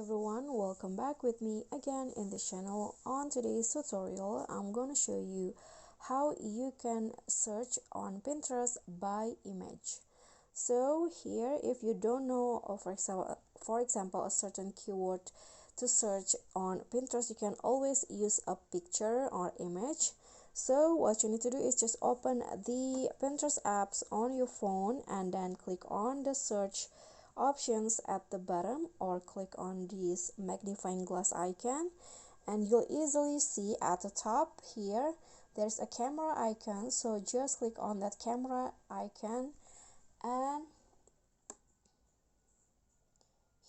everyone, welcome back with me again in this channel. On today's tutorial, I'm going to show you how you can search on Pinterest by image. So here, if you don't know, or for example, a certain keyword to search on Pinterest, you can always use a picture or image. So what you need to do is just open the Pinterest apps on your phone and then click on the search options at the bottom, or click on this magnifying glass icon, and you'll easily see at the top here there's a camera icon. So just click on that camera icon and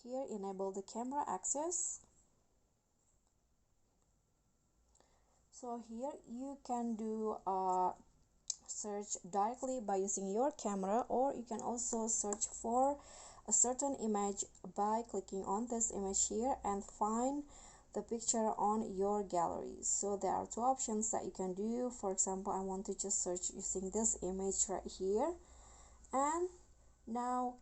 here enable the camera access. So here you can do a search directly by using your camera, or you can also search for a certain image by clicking on this image here and find the picture on your gallery. So there are two options that you can do. For example, I want to just search using this image right here, and now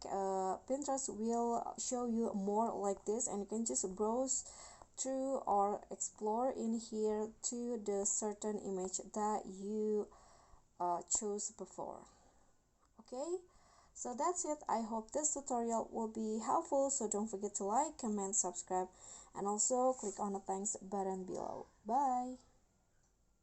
Pinterest will show you more like this, and you can just browse through or explore in here to the certain image that you chose before. Okay, so that's it. I hope this tutorial will be helpful. So don't forget to like, comment, subscribe, and also click on the thanks button below. Bye.